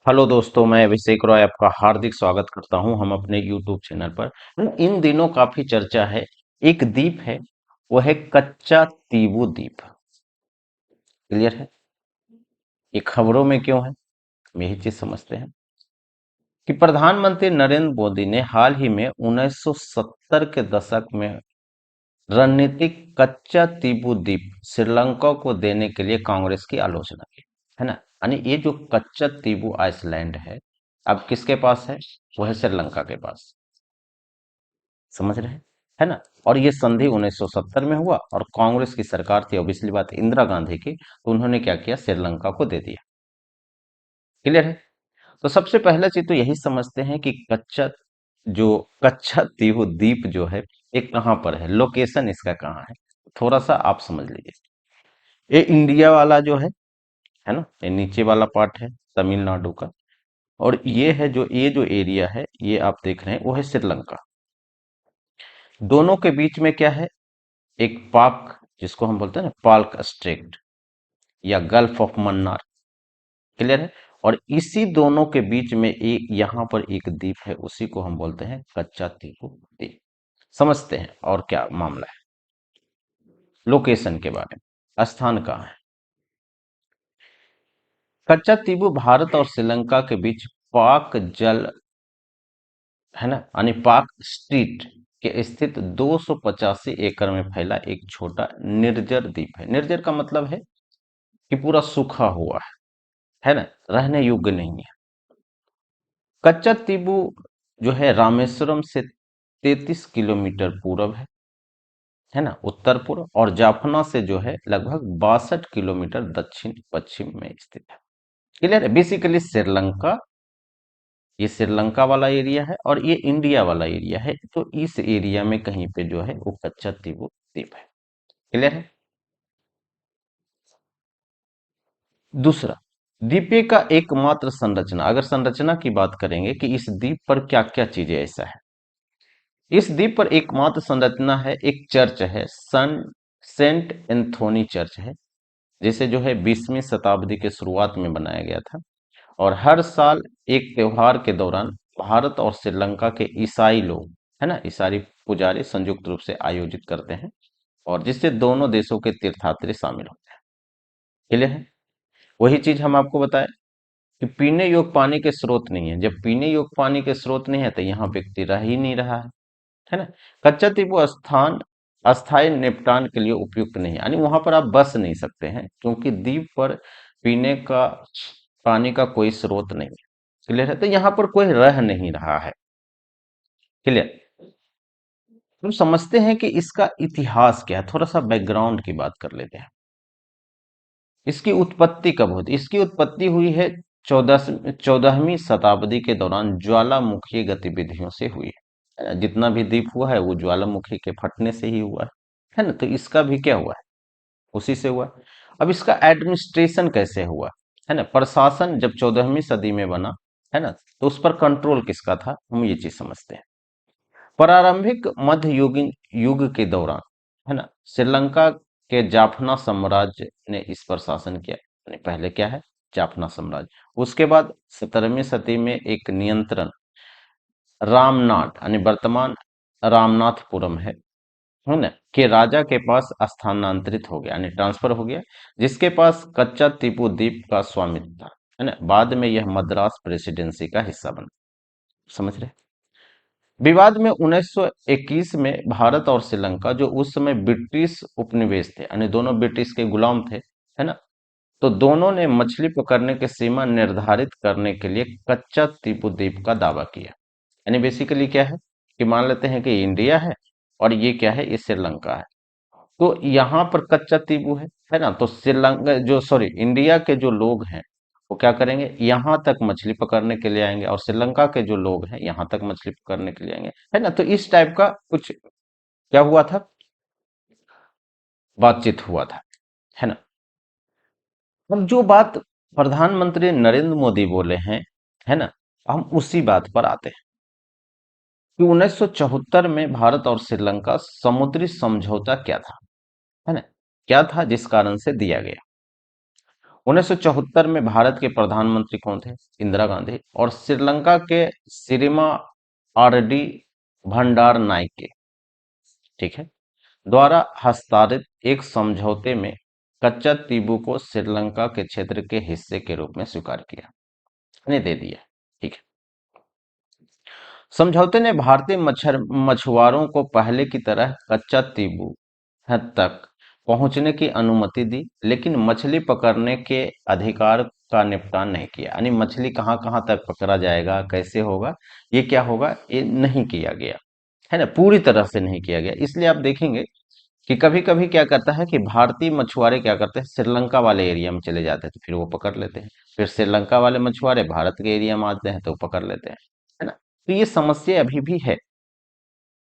Hello दोस्तों, मैं अभिषेक रॉय आपका हार्दिक स्वागत करता हूं हम अपने यूट्यूब चैनल पर। इन दिनों काफी चर्चा है। एक द्वीप है, वो है कच्चा तीबू द्वीप। क्लियर है? ये खबरों में क्यों है, हम यही चीज समझते हैं कि प्रधानमंत्री नरेंद्र मोदी ने हाल ही में 1970 के दशक में रणनीतिक कच्चा तीबू द्वीप श्रीलंका को देने के लिए कांग्रेस की आलोचना की, है ना। यानी ये जो कच्चा तीबू आइसलैंड है, अब किसके पास है? वो है श्रीलंका के पास। समझ रहे हैं, है ना। और ये संधि 1970 में हुआ और कांग्रेस की सरकार थी, ऑब्वियसली बात इंदिरा गांधी की, तो उन्होंने क्या किया, श्रीलंका को दे दिया। क्लियर है? तो सबसे पहला चीज तो यही समझते हैं कि जो कच्चा तीहू द्वीप जो है, ये कहाँ पर है, लोकेशन इसका कहाँ है। थोड़ा सा आप समझ लीजिए। ये इंडिया वाला जो है ना, ये नीचे वाला पार्ट है तमिलनाडु का। और ये जो एरिया है, ये आप देख रहे हैं, वो है श्रीलंका। दोनों के बीच में क्या है, एक पाक, जिसको हम बोलते हैं ना पाल्क स्ट्रेट या गल्फ ऑफ मन्नार। क्लियर है? और इसी दोनों के बीच में एक यहाँ पर एक द्वीप है, उसी को हम बोलते हैं कच्चा तीबू द्वीप। समझते हैं और क्या मामला है। लोकेशन के बारे में, स्थान कहाँ है। कच्चा तीबू भारत और श्रीलंका के बीच पाक जल, है ना, यानी पाक स्ट्रीट के स्थित 285 एकड़ में फैला एक छोटा निर्जर द्वीप है। निर्जर का मतलब है कि पूरा सूखा हुआ है ना, रहने योग्य नहीं है। कच्चा तीबू जो है रामेश्वरम से 33 किलोमीटर पूरब है ना, उत्तर पूर्व, और जाफना से जो है लगभग 62 किलोमीटर दक्षिण पश्चिम में स्थित है। क्लियर है? बेसिकली श्रीलंका, ये श्रीलंका वाला एरिया है और ये इंडिया वाला एरिया है, तो इस एरिया में कहीं पे जो है वो कच्चा तीबू द्वीप है। क्लियर है? दूसरा, द्वीपे का एकमात्र संरचना, अगर संरचना की बात करेंगे कि इस द्वीप पर क्या क्या चीजें ऐसा है। इस द्वीप पर एकमात्र संरचना है, एक चर्च है, सन सेंट एंथोनी चर्च है, जिसे जो है 20वीं शताब्दी के शुरुआत में बनाया गया था। और हर साल एक त्योहार के दौरान भारत और श्रीलंका के ईसाई लोग, है ना, ईसाई पुजारी संयुक्त रूप से आयोजित करते हैं, और जिससे दोनों देशों के तीर्थयात्री शामिल होते हैं। क्लियर है? वही चीज हम आपको बताएं कि पीने योग्य पानी के स्रोत नहीं है। जब पीने योग्य पानी के स्रोत नहीं है, तो यहाँ व्यक्ति रह ही नहीं रहा है ना। कच्चा तीबू स्थान अस्थायी निपटान के लिए उपयुक्त नहीं है, यानी वहां पर आप बस नहीं सकते हैं, क्योंकि द्वीप पर पीने का पानी का कोई स्रोत नहीं है। क्लियर है? तो यहाँ पर कोई रह नहीं रहा है। क्लियर? हम समझते हैं कि इसका इतिहास क्या है, थोड़ा सा बैकग्राउंड की बात कर लेते हैं। इसकी उत्पत्ति कब हुई? इसकी उत्पत्ति हुई है 14वीं शताब्दी के दौरान ज्वालामुखी गतिविधियों से हुई है। जितना भी द्वीप हुआ है वो ज्वालामुखी के फटने से ही हुआ है ना। तो इसका भी क्या हुआ है, उसी से हुआ। अब इसका एडमिनिस्ट्रेशन कैसे हुआ, है ना, प्रशासन जब 14वीं सदी में बना, है ना, तो उस पर कंट्रोल किसका था, हम ये चीज समझते हैं। प्रारंभिक मध्ययुगीन युग के दौरान, है ना, श्रीलंका के जाफना साम्राज्य ने इस पर शासन किया। यानी पहले क्या है, जाफना साम्राज्य। उसके बाद 17वीं सदी में एक नियंत्रण रामनाथ, यानी वर्तमान रामनाथपुरम है ना, के राजा के पास स्थानांतरित हो गया, यानी ट्रांसफर हो गया, जिसके पास कच्चा टीपू द्वीप का स्वामित्व था, है ना। बाद में यह मद्रास प्रेसिडेंसी का हिस्सा बना। समझ रहे? विवाद में 1921 में भारत और श्रीलंका, जो उस समय ब्रिटिश उपनिवेश थे, यानी दोनों ब्रिटिश के गुलाम थे, है ना, तो दोनों ने मछली पकड़ने की सीमा निर्धारित करने के लिए कच्चा टीपू द्वीप का दावा किया। यानी बेसिकली क्या है कि मान लेते हैं कि इंडिया है और ये क्या है, ये श्रीलंका है। तो यहाँ पर कच्चा तीबू है ना, तो श्रीलंका जो, सॉरी, इंडिया के जो लोग हैं वो क्या करेंगे, यहाँ तक मछली पकड़ने के लिए आएंगे, और श्रीलंका के जो लोग हैं यहाँ तक मछली पकड़ने के लिए आएंगे, है ना। तो इस टाइप का कुछ क्या हुआ था, बातचीत हुआ था, है ना। अब जो बात प्रधानमंत्री नरेंद्र मोदी बोले हैं, है ना, हम उसी बात पर आते हैं कि 1974 में भारत और श्रीलंका समुद्री समझौता क्या था, है ना, क्या था जिस कारण से दिया गया। 1974 में भारत के प्रधानमंत्री कौन थे? इंदिरा गांधी। और श्रीलंका के सिरिमा आरडी भंडार नायके, ठीक है, द्वारा हस्ताक्षरित एक समझौते में कच्चा तीबू को श्रीलंका के क्षेत्र के हिस्से के रूप में स्वीकार किया, ने दे दिया, ठीक है। समझौते ने भारतीय मछुआरों को पहले की तरह कच्चा तीबू हद तक पहुंचने की अनुमति दी, लेकिन मछली पकड़ने के अधिकार का निपटान नहीं किया। यानी मछली कहाँ कहाँ तक पकड़ा जाएगा, कैसे होगा, ये क्या होगा, ये नहीं किया गया, है ना, पूरी तरह से नहीं किया गया। इसलिए आप देखेंगे कि कभी कभी क्या करता है कि भारतीय मछुआरे क्या करते हैं, श्रीलंका वाले एरिया में चले जाते हैं तो फिर वो पकड़ लेते हैं, फिर श्रीलंका वाले मछुआरे भारत के एरिया में आते हैं तो वो पकड़ लेते हैं, है ना। तो ये समस्या अभी भी है।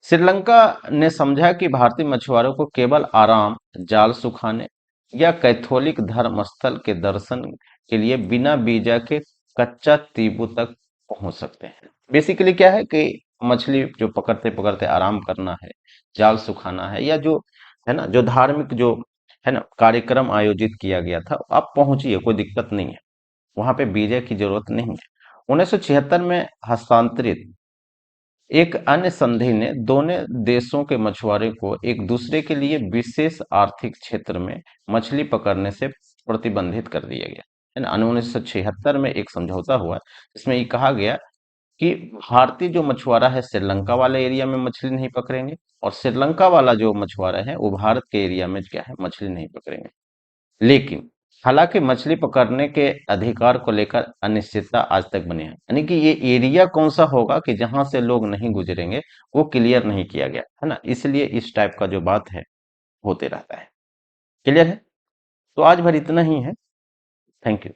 श्रीलंका ने समझा कि भारतीय मछुआरों को केवल आराम, जाल सुखाने या कैथोलिक धर्म स्थल के दर्शन के लिए बिना वीजा के कच्चा तीबू तक पहुंच सकते हैं। बेसिकली क्या है कि मछली जो पकड़ते पकड़ते आराम करना है, जाल सुखाना है, या जो है ना, जो धार्मिक जो है ना कार्यक्रम आयोजित किया गया था, आप पहुंचिए, कोई दिक्कत नहीं है, वहां पे वीजा की जरूरत नहीं है। 1976 में हस्तांतरित एक अन्य संधि ने दोनों देशों के मछुआरे को एक दूसरे के लिए विशेष आर्थिक क्षेत्र में मछली पकड़ने से प्रतिबंधित कर दिया गया, है ना। 1976 में एक समझौता हुआ जिसमें ये कहा गया कि भारतीय जो मछुआरा है श्रीलंका वाले एरिया में मछली नहीं पकड़ेंगे, और श्रीलंका वाला जो मछुआरा है वो भारत के एरिया में क्या है, मछली नहीं पकड़ेंगे। लेकिन हालांकि मछली पकड़ने के अधिकार को लेकर अनिश्चितता आज तक बनी है, यानी कि ये एरिया कौन सा होगा कि जहां से लोग नहीं गुजरेंगे, वो क्लियर नहीं किया गया, है ना। इसलिए इस टाइप का जो बात है होते रहता है। क्लियर है? तो आज भर इतना ही है। Thank you.